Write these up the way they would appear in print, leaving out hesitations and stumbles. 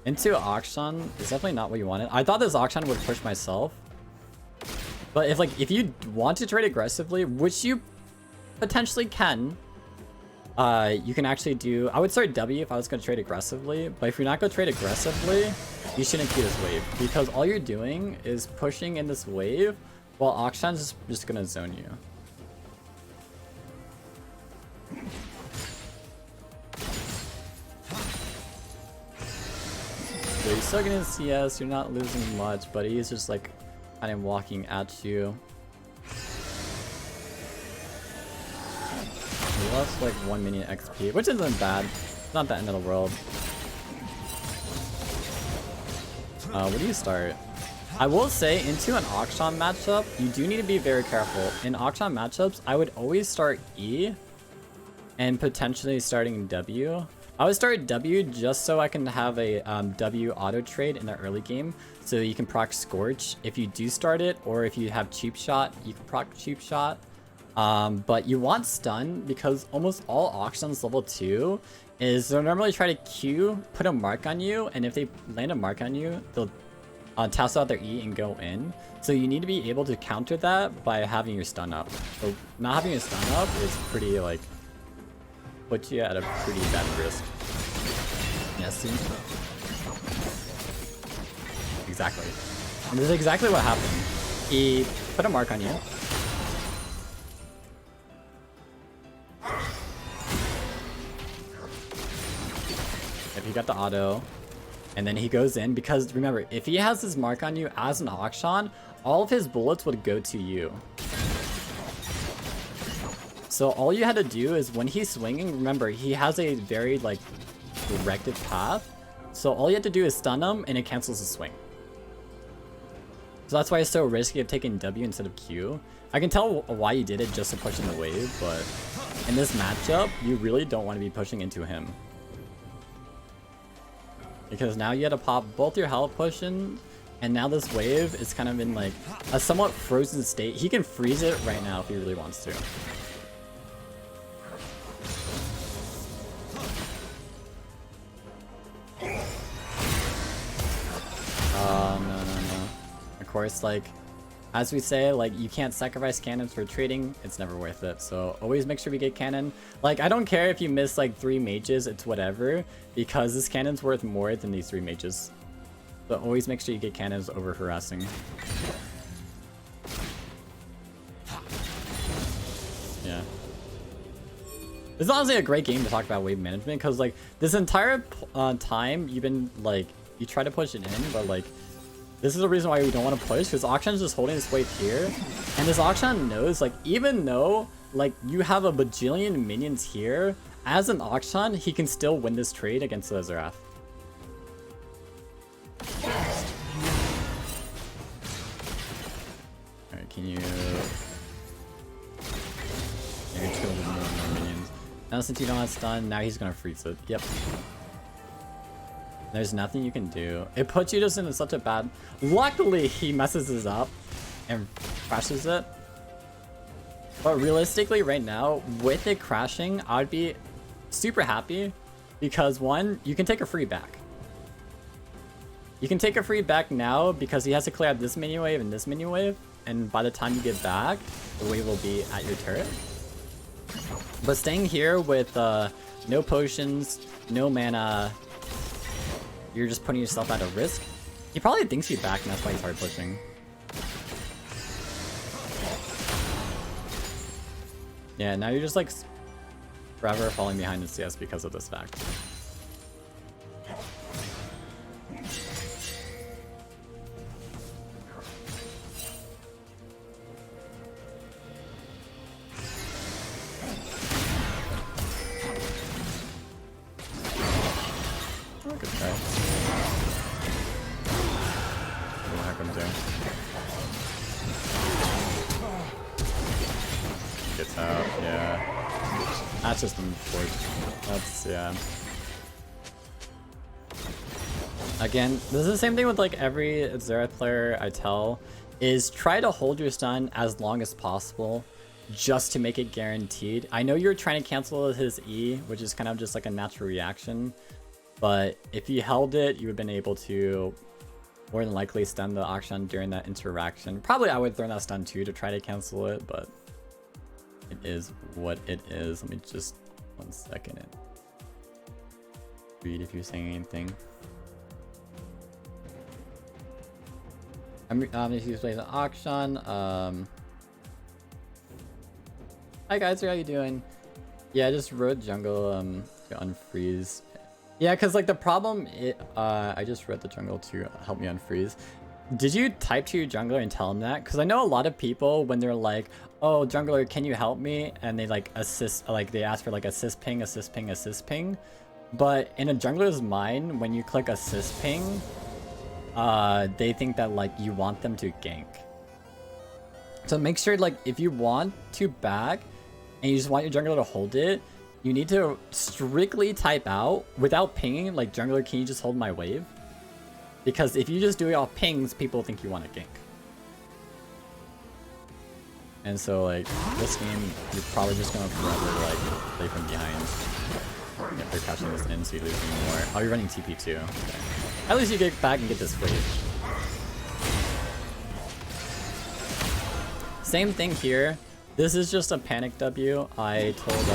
Into Akshan is definitely not what you wanted. I thought this Akshan would push myself. But if you want to trade aggressively, which you potentially can, you can actually do... I would start W if I was going to trade aggressively. But if you're not going to trade aggressively, you shouldn't queue this wave. Because all you're doing is pushing in this wave while Akshan's just going to zone you. So you're still getting CS, you're not losing much, but he's just like kind of walking at you. He lost like 1 minion XP, which isn't bad. It's not the end of the world. Where do you start? I will say, into an Akshan matchup, you do need to be very careful. In Akshan matchups, I would always start E and potentially starting W. I would start W just so I can have a W auto trade in the early game, so you can proc Scorch if you do start it, or if you have Cheap Shot, you can proc Cheap Shot. But you want Stun because almost all Akshan's level 2 is they'll normally try to Q, put a mark on you, and if they land a mark on you, they'll toss out their E and go in. So you need to be able to counter that by having your stun up. So not having your stun up is pretty like... put you at a pretty bad risk. Yeah, see? Exactly. And this is exactly what happened. He put a mark on you. If he got the auto. And then he goes in, because remember, if he has this mark on you as an Akshan, all of his bullets would go to you. So all you had to do is when he's swinging, remember, he has a very like directed path. So all you have to do is stun him and it cancels the swing. So that's why it's so risky of taking W instead of Q. I can tell why you did it just to push in the wave, but in this matchup, you really don't want to be pushing into him. Because now you had to pop both your health potions, and now this wave is kind of in like a somewhat frozen state. He can freeze it right now if he really wants to. No. Of course, like, as we say, like, you can't sacrifice cannons for trading. It's never worth it. So always make sure we get cannon. Like, I don't care if you miss like 3 mages, it's whatever, because this cannon's worth more than these 3 mages. So always make sure you get cannons over harassing. Yeah. This is honestly a great game to talk about wave management, because like this entire time you've been like, you try to push it in, but like this is the reason why we don't want to push, because Akshan's just holding this wave here, and this Akshan knows, like, even though like you have a bajillion minions here, as an Akshan he can still win this trade against the Xerath. Alright, can you... Maybe 200 more minions. Now since you don't have stun, now he's gonna freeze it. Yep. There's nothing you can do. It puts you just in such a bad... Luckily, he messes this up and crashes it. But realistically, right now, with it crashing, I would be super happy because, one, you can take a free back. You can take a free back now because he has to clear out this mini wave and this mini wave, and by the time you get back, the wave will be at your turret. But staying here with no potions, no mana, you're just putting yourself at a risk. He probably thinks you're back, and that's why he's hard pushing. Yeah, now you're just like forever falling behind in CS because of this fact. Good try. What happens there? Gets out, yeah. That's just unfortunate. That's, yeah. Again, this is the same thing with like every Xerath player I tell, is try to hold your stun as long as possible just to make it guaranteed. I know you're trying to cancel his E, which is kind of just like a natural reaction. But if you held it, you would have been able to more than likely stun the Akshan during that interaction. Probably I would throw that stun too to try to cancel it, but it is what it is. Let me just 1 second and read if you're saying anything. If you play the Akshan, hi guys, how you doing? Yeah, I just wrote jungle to unfreeze. Yeah, because like the problem, I just wrote the jungle to help me unfreeze. Did you type to your jungler and tell him that? Because I know a lot of people when they're like, oh jungler, can you help me? And they like assist, like they ask for like assist ping, assist ping, assist ping. But in a jungler's mind, when you click assist ping, they think that like you want them to gank. So make sure like if you want to back and you just want your jungler to hold it, you need to strictly type out without pinging, like jungler, can you just hold my wave? Because if you just do it off pings, people think you want to gank. And so like this game, you're probably just gonna forever like play from behind. If they're catching this in, so you lose more. Oh, you're running TP too. Okay. At least you get back and get this wave. Same thing here. This is just a panic W. I told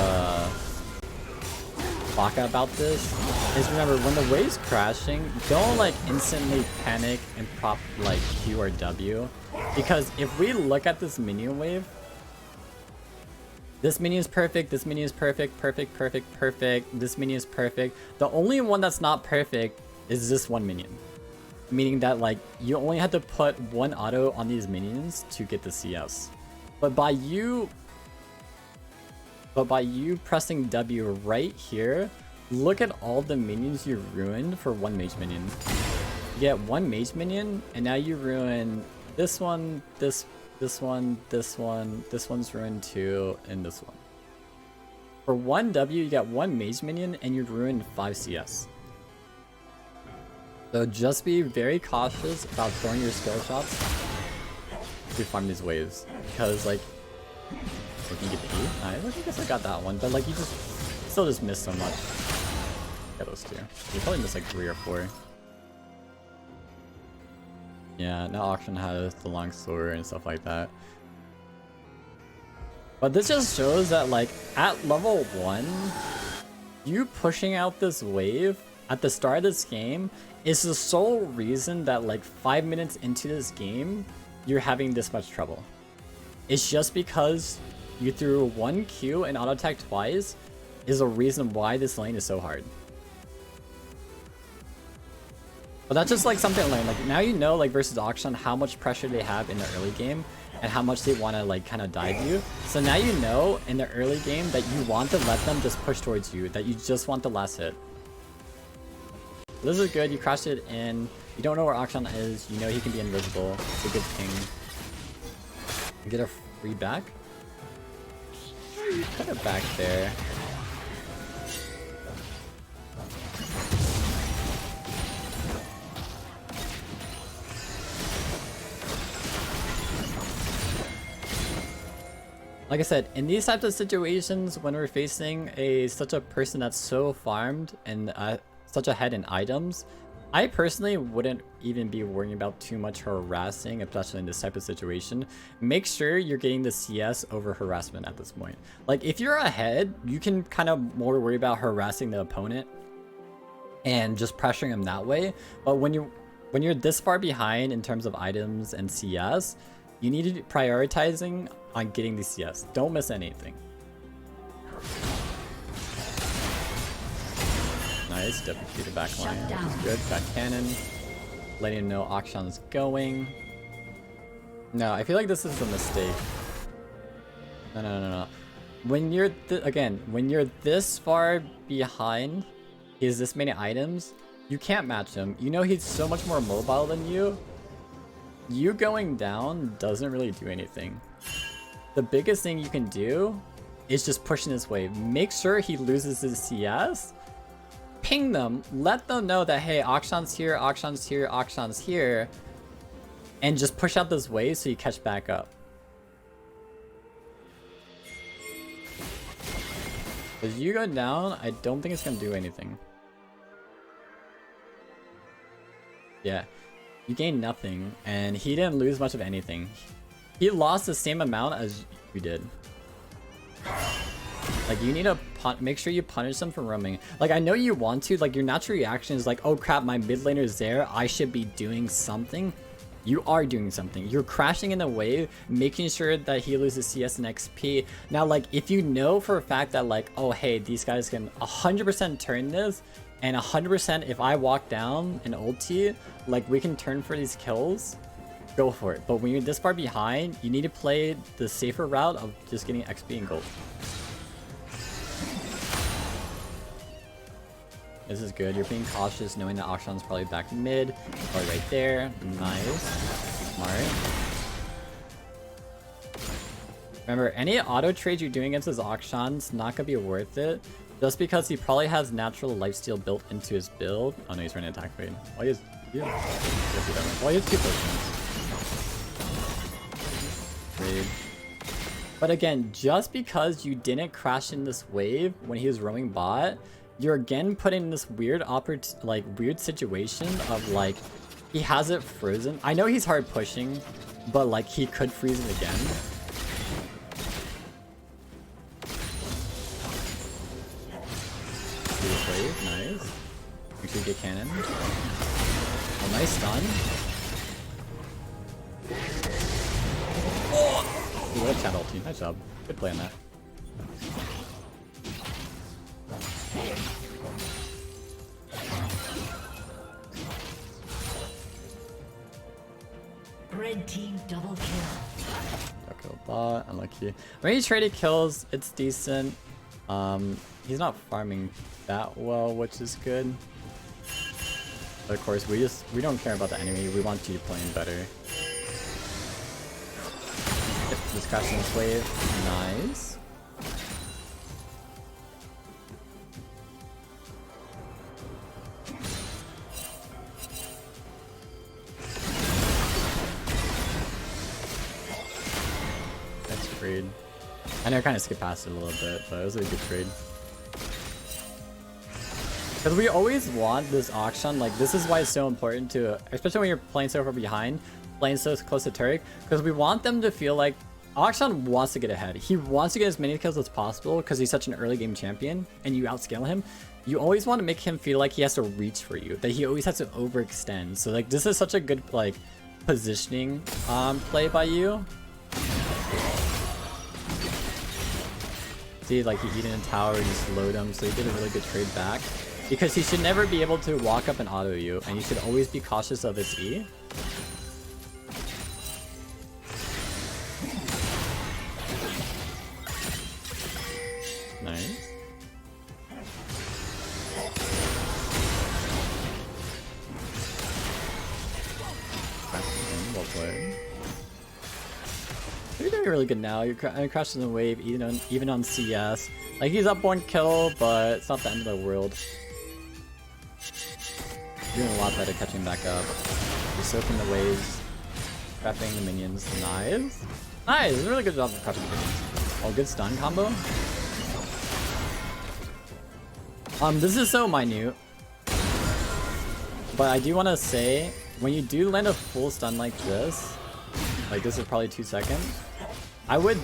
Baka about this. Is remember when the wave's crashing, don't like instantly panic and prop like Q or W. Because if we look at this minion wave, this minion is perfect, this minion is perfect, perfect, perfect, perfect, this minion is perfect. The only one that's not perfect is this one minion. Meaning that like you only had to put one auto on these minions to get the CS. But by you pressing W right here, look at all the minions you ruined for one mage minion. You get one mage minion, and now you ruin this one, this one, this one's ruined too, and this one. For one W, you got one mage minion, and you ruined 5 CS. So just be very cautious about throwing your skill shots to farm these waves, because like, we can get the E. I guess I got that one, but like you still just miss so much. Got those two. You probably missed like 3 or 4. Yeah, now Auction has the long sword and stuff like that. But this just shows that like at level 1, you pushing out this wave at the start of this game is the sole reason that like 5 minutes into this game, you're having this much trouble. It's just because you threw 1 Q and auto attack twice is a reason why this lane is so hard. But that's just like something like now you know like versus Auction how much pressure they have in the early game and how much they want to like kind of dive you. So now you know in the early game that you want to let them just push towards you, that you just want the last hit. This is good, you crashed it in. You don't know where Auction is, you know he can be invisible. It's a good ping. Get a free back? You put it back there. Like I said, in these types of situations, when we're facing such a person that's so farmed and such ahead in items, I personally wouldn't even be worrying about too much harassing, especially in this type of situation. Make sure you're getting the CS over harassment at this point. Like if you're ahead, you can kind of more worry about harassing the opponent and just pressuring them that way. But when you're this far behind in terms of items and CS, you need to be prioritizing on getting the CS. Don't miss anything. Nice, WQ to back line. Good, got cannon. Letting him know Akshan's going. No, I feel like this is a mistake. No. When you're, when you're this far behind, he has this many items, you can't match him. You know he's so much more mobile than you. You going down doesn't really do anything. The biggest thing you can do is just pushing this wave. Make sure he loses his CS. Ping them, let them know that hey, Akshan's here, Akshan's here, Akshan's here, and just push out this wave so you catch back up. As you go down, I don't think it's gonna do anything. Yeah. You gained nothing, and he didn't lose much of anything. He lost the same amount as you did. Like, you need to make sure you punish them for roaming. Like, I know you want to. Like, your natural reaction is like, oh crap, my mid laner is there. I should be doing something. You are doing something. You're crashing in the wave, making sure that he loses CS and XP. Now, like, if you know for a fact that, like, oh, hey, these guys can 100% turn this, and 100% if I walk down and ulti, like, we can turn for these kills, go for it. But when you're this far behind, you need to play the safer route of just getting XP and gold. This is good. You're being cautious, knowing that Akshan's probably back mid, or right there. Nice. Smart. Remember, any auto trades you're doing against his Akshan's not gonna be worth it, just because he probably has natural lifesteal built into his build. Oh no, he's running attack fade. Oh, he has 2 potions. Trade. But again, just because you didn't crash in this wave when he was roaming bot, you're again put in this weird weird situation of like, he has it frozen. I know he's hard pushing, but like he could freeze it again. Nice. Make sure you get cannon. Oh, nice stun. Oh! Ooh, what a chat ulti. Nice job. Good play on that. Red team double kill. Okay, bot, unlucky. When he traded kills, it's decent. He's not farming that well, which is good. But of course, we don't care about the enemy. We want you playing better. Just crashing this wave. Nice. That's trade. I know I kind of skipped past it a little bit, but it was a good trade. Because we always want this auction, like this is why it's so important to, especially when you're playing so far behind, playing so close to Turek, because we want them to feel like Akshan wants to get ahead. He wants to get as many kills as possible because he's such an early game champion and you outscale him. You always want to make him feel like he has to reach for you, that he always has to overextend. So like this is such a good like positioning play by you. See, like he eat in a tower and you slowed him, so he did a really good trade back. Because he should never be able to walk up and auto you, and you should always be cautious of his E. Nice. Well played. You're doing really good now. You're crashing the wave, even on CS. Like, he's up 1 kill, but it's not the end of the world. You're doing a lot better catching back up. You're soaking the waves, trapping the minions. Nice. Nice. Really good job of crushing the minions. Oh, good stun combo. This is so minute, but I do want to say, when you do land a full stun like this is probably 2 seconds. I would,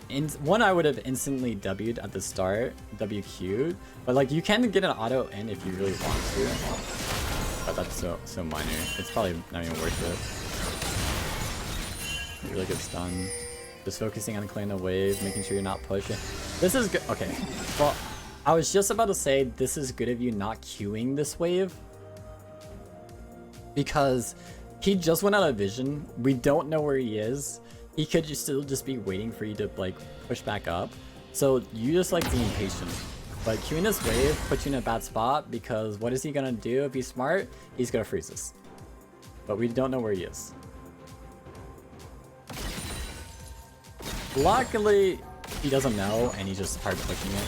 I would have instantly W'd at the start, WQ'd, but like you can get an auto in if you really want to. But that's so minor. It's probably not even worth it. Really good stun. Just focusing on clearing the wave, making sure you're not pushing. This is good. Okay. Well, I was just about to say this is good of you not queuing this wave. Because he just went out of vision. We don't know where he is. He could still just be waiting for you to like push back up. So you just like being patient. But queuing this wave puts you in a bad spot because what is he gonna do if he's smart? He's gonna freeze us. But we don't know where he is. Luckily, he doesn't know and he's just hard clicking it.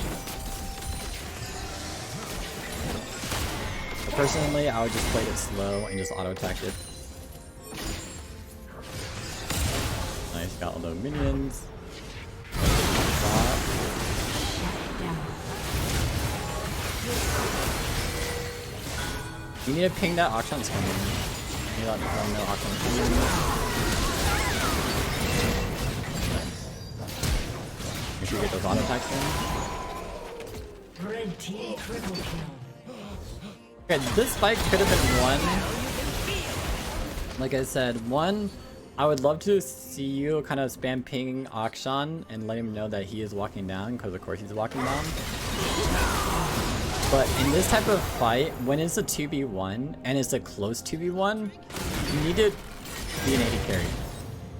But personally, I would just play it slow and just auto attack it. Nice, got all the minions. You need to ping that Akshan's coming. You need to let them know Akshan's coming. Nice. Make sure you get those auto attacks in. Red team triple kill. Okay, this fight could have been won. Like I said, one, I would love to see you kind of spam ping Akshan and let him know that he is walking down, because of course he's walking down. But in this type of fight, when it's a 2v1 and it's a close 2v1, you need to be an AD carry.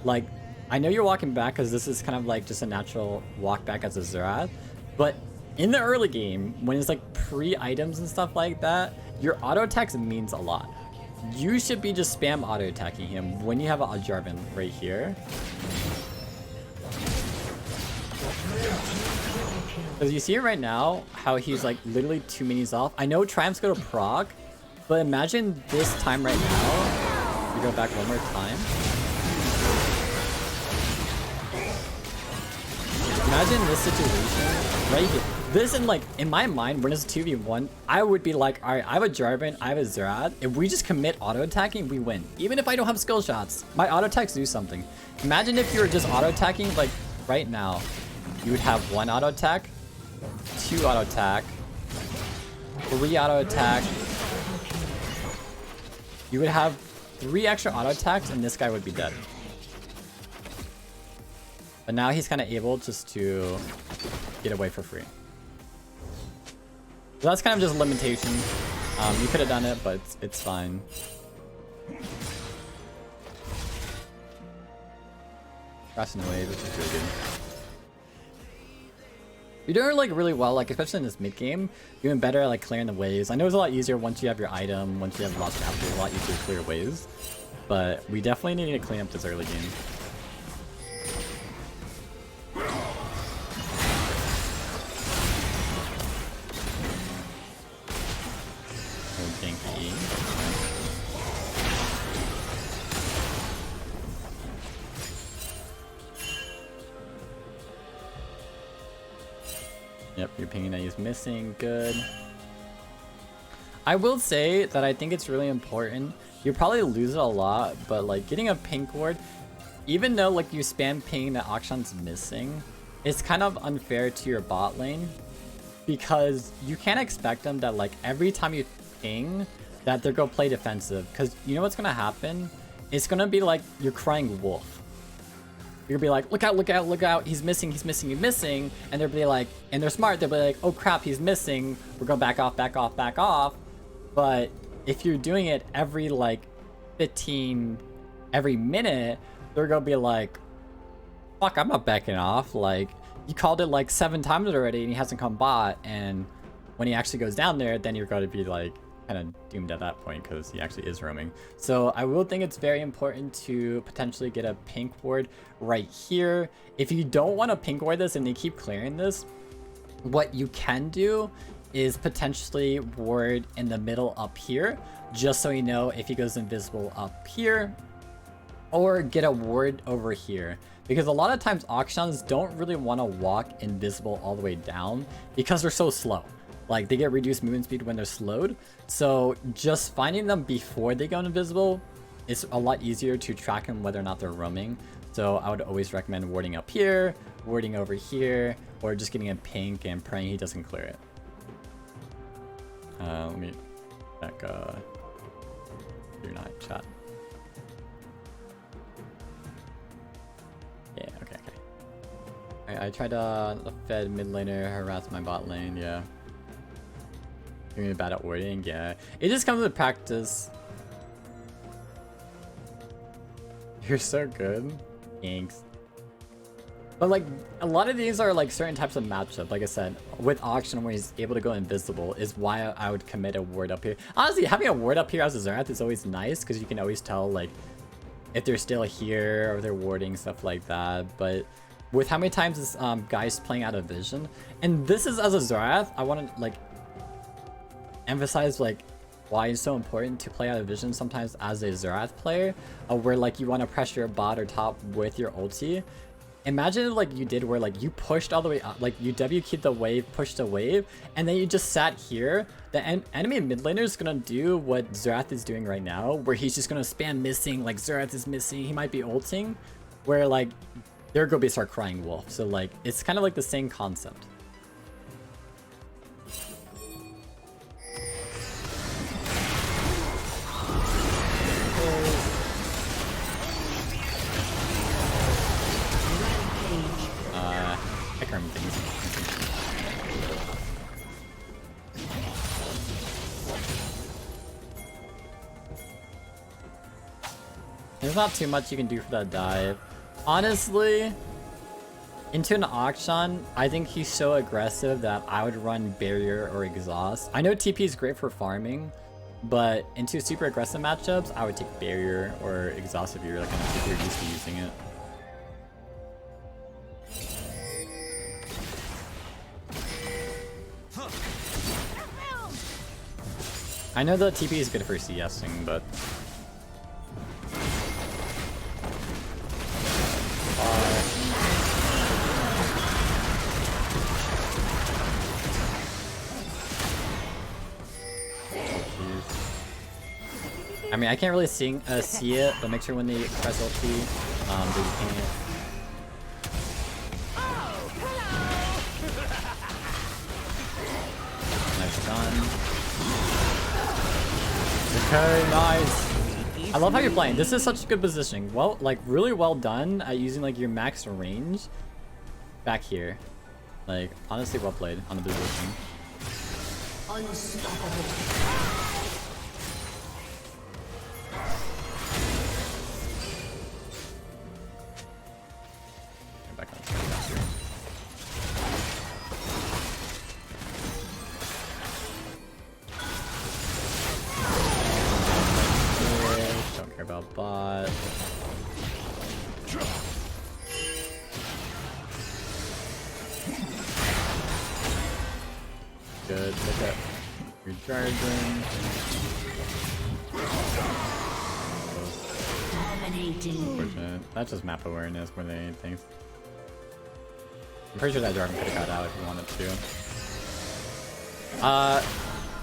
Like, I know you're walking back because this is kind of like just a natural walk back as a Xerath, but in the early game, when it's like pre-items and stuff like that, your auto attacks means a lot. You should be just spam auto attacking him when you have a Jarvan right here. Because you see it right now, how he's like literally 2 minis off. I know Triumphs go to proc, but imagine this time right now. We go back one more time. Imagine this situation right here. This in my mind, when it's 2v1, I would be like, alright, I have a Jarvan, I have a Xerath. If we just commit auto attacking, we win. Even if I don't have skill shots, my auto attacks do something. Imagine if you were just auto attacking like right now. You would have 1 auto attack, 2 auto attack, 3 auto attack. You would have 3 extra auto attacks and this guy would be dead. But now he's kind of able just to get away for free. So that's kind of just a limitation. You could have done it, but it's fine. Crossing the wave, which is really good. You're doing like really well, like especially in this mid game. Doing better at like clearing the waves. I know it's a lot easier once you have your item, once you have lots of capital, it's a lot easier to clear waves. But we definitely need to clean up this early game. Yep, you're pinging that he's missing. Good. I will say that I think it's really important. You probably lose it a lot, but like getting a pink ward, even though like you spam ping that Akshan's missing, it's kind of unfair to your bot lane because you can't expect them that like every time you ping that they're gonna play defensive, because you know what's gonna happen? It's gonna be like you're crying wolf. You're gonna be like, look out, look out, look out, he's missing, he's missing, he's missing. And they'll be like, and they're smart, they'll be like, oh crap, he's missing. We're gonna back off, back off, back off. But if you're doing it every like 15, every minute, they're gonna be like, fuck, I'm not backing off. Like, you called it like 7 times already and he hasn't come bot. And when he actually goes down there, then you're gonna be like, kind of doomed at that point because he actually is roaming. So I will think it's very important to potentially get a pink ward right here. If you don't want to pink ward this and they keep clearing this, what you can do is potentially ward in the middle up here, just so you know if he goes invisible up here, or get a ward over here. Because a lot of times auctions don't really want to walk invisible all the way down because they're so slow. Like, they get reduced movement speed when they're slowed. So just finding them before they go invisible is a lot easier to track them whether or not they're roaming. So I would always recommend warding up here, warding over here, or just getting a pink and praying he doesn't clear it. Let me check you're not chat. Yeah, okay. Alright, I tried to fed mid laner, harass my bot lane, yeah. You're bad at warding, yeah. It just comes with practice. You're so good. Thanks. But like, a lot of these are like certain types of matchup. Like I said, with auction where he's able to go invisible is why I would commit a ward up here. Honestly, having a ward up here as a Xerath is always nice because you can always tell like if they're still here or they're warding, stuff like that. But with how many times this guy's playing out of vision, and this is as a Xerath, I want to like emphasize like why it's so important to play out of vision sometimes as a Xerath player, where like you want to pressure your bot or top with your ulti. imagine like you did where like you pushed all the way up, like you W keyed the wave, pushed the wave, and then you just sat here. The enemy mid laner is gonna do what Xerath is doing right now, where he's just gonna spam missing, like Xerath is missing, he might be ulting, where like they're gonna start crying wolf. So like it's kind of like the same concept. I can't remember things. There's not too much you can do for that dive. Honestly, into an auction, I think he's so aggressive that I would run barrier or exhaust. I know TP is great for farming, but into super aggressive matchups, I would take barrier or exhaust if you're like if you're used to using it. I know the TP is good for CSing, but I mean, I can't really see it, but make sure when they press ulti, that you can't. Nice done. Okay, nice. I love how you're playing. This is such a good positioning. Well, like really well done at using like your max range back here. Like honestly, well played on the positioning. Unstoppable. Back on faster. Don't care about bot. Good. Look at recharging. Unfortunate. That's just map awareness more than anything. I'm pretty sure that Jarvan could have got out if he wanted to.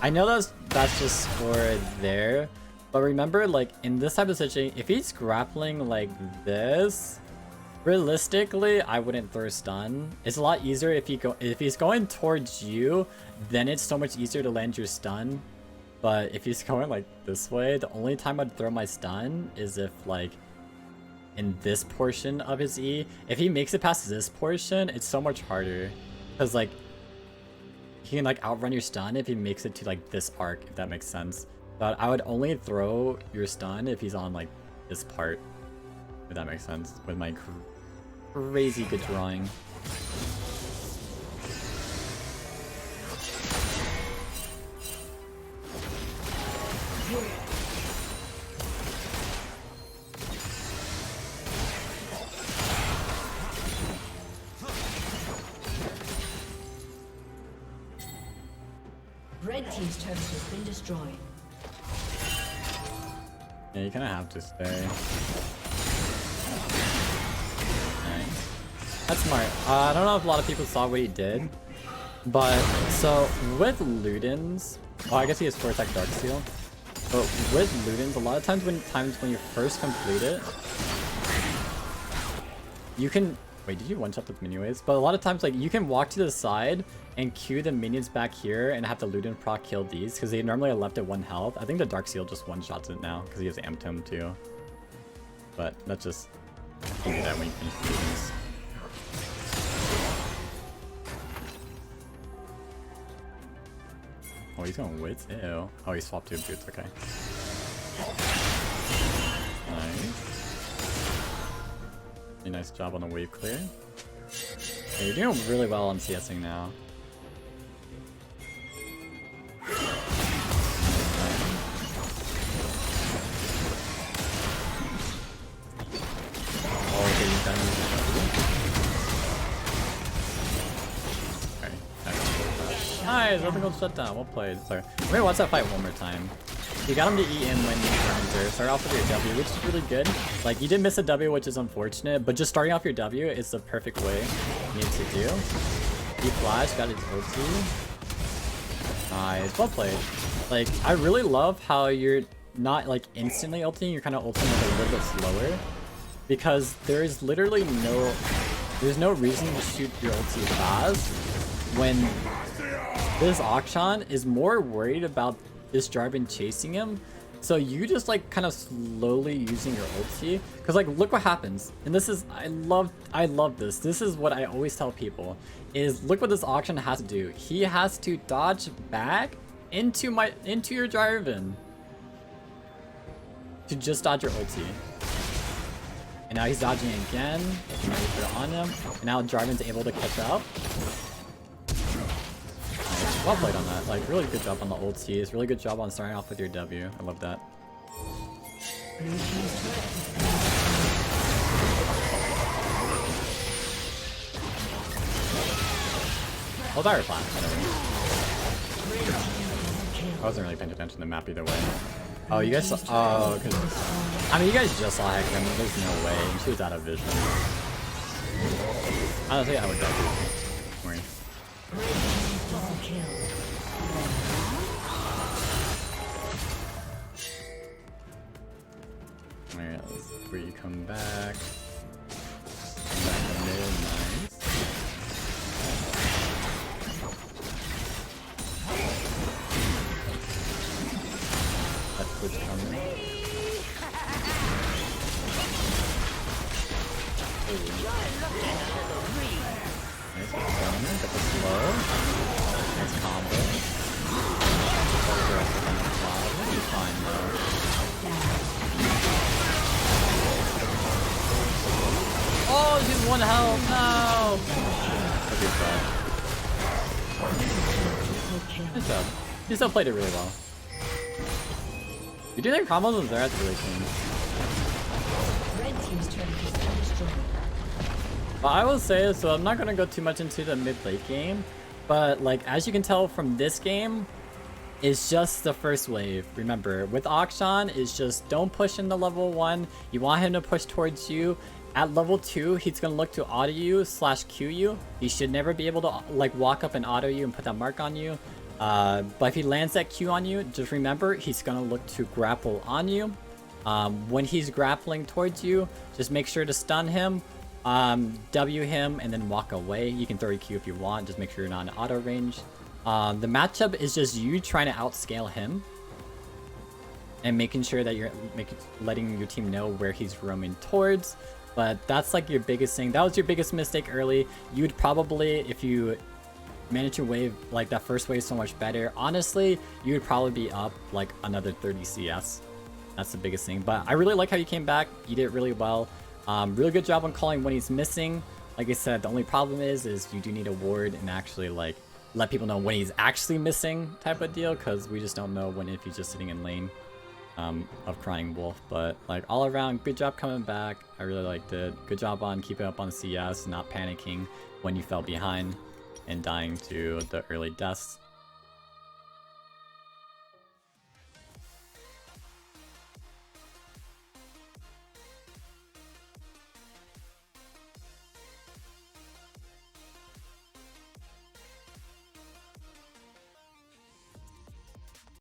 I know that's just scored there, but remember, like in this type of situation, if he's grappling like this, realistically, I wouldn't throw stun. It's a lot easier if he's going towards you, then it's so much easier to land your stun. But if he's going like this way, the only time I'd throw my stun is if like in this portion of his E. If he makes it past this portion, it's so much harder. Because like he can like outrun your stun if he makes it to like this arc, if that makes sense. But I would only throw your stun if he's on like this part, if that makes sense, with my crazy good drawing. Red team's turret has been destroyed. Yeah, you kind of have to stay. Nice. That's smart. I don't know if a lot of people saw what he did, but so with Ludens, well, I guess he has 4-attack Darksteel. But with Ludens, a lot of times when you first complete it, you can wait. Did you one-shot the minion waves? But a lot of times, like you can walk to the side and queue the minions back here and have the Luden proc kill these because they normally are left at 1 health. I think the Darksteel just one-shots it now because he has Amp Tome too. But that's just you do that when you finish Ludens. Oh, he's going wits? Ew. Oh, he swapped to boots. Okay. Nice. A nice job on the wave clear. Yeah, you're doing really well on CSing now. Oh, okay, you've done it. Nice, open gold shutdown. Well played. Sorry. We're gonna watch that fight one more time. You got him to eat in when you answer. Start off with your W, which is really good. Like, you did miss a W, which is unfortunate, but just starting off your W is the perfect way you need to do. He flash, got his ulti. Nice, well played. Like, I really love how you're not like instantly ulting, you're kind of ulting like a little bit slower. Because there's literally there's no reason to shoot your ulti fast when this Akshan is more worried about this Jarvan chasing him. So you just like kind of slowly using your ulti, because like look what happens. And this is I love this. This is what I always tell people is look what this Akshan has to do. He has to dodge back into your Jarvan to just dodge your ulti. And now he's dodging again. And now you put it on him. And now Jarvan's able to catch up. Nice. Well played on that. Like, really good job on the ultis. Really good job on starting off with your W. I love that. Oh, that reply. Whatever. I wasn't really paying attention to the map either way. Oh, you guys saw. Oh, because. I mean, you guys just saw Hecarim. There's no way. She was out of vision. Honestly, I would die too. Don't worry. Alright, let's see where you come back. Come back to mid. Nice. That's what's coming. Nice, what's coming. Got the slow. Nice combo. We'll be fine though. Oh, she's 1 health. No. Good job. You still played it really well. You do their combos with Xerath really clean. Red team's turret has been destroyed. But I will say, so I'm not gonna go too much into the mid-late game, but like as you can tell from this game, it's just the first wave. Remember, with Akshan, it's just don't push into level 1. You want him to push towards you. At level 2, he's gonna look to auto you / Q you. He should never be able to like walk up and auto you and put that mark on you. But if he lands that Q on you, just remember he's gonna look to grapple on you. When he's grappling towards you, just make sure to stun him, W him, and then walk away. You can throw your Q if you want, just make sure you're not in auto range. The matchup is just you trying to outscale him and making sure that you're letting your team know where he's roaming towards. But that's like your biggest thing. That was your biggest mistake early. You'd probably, if you manage your wave, like that first wave so much better, honestly, you would probably be up like another 30 CS. That's the biggest thing. But I really like how you came back. You did really well. Really good job on calling when he's missing. Like I said, the only problem is you do need a ward and actually like let people know when he's actually missing type of deal, because we just don't know if he's just sitting in lane of Crying Wolf. But like all around, good job coming back. I really liked it. Good job on keeping up on CS, not panicking when you fell behind and dying to the early deaths.